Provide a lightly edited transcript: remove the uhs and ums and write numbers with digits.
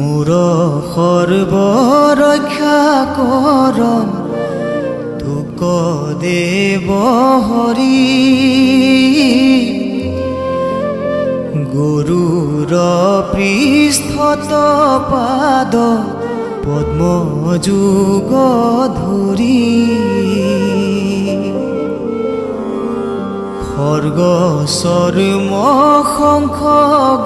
মোৰ সৰ্বৰক্ষা কৰণ তোক দেৱ হৰি গৰুৰ পৃষ্ঠত পাদ পদ্মযুগ ধৰি খৰ্গ চৰ্ম শংখ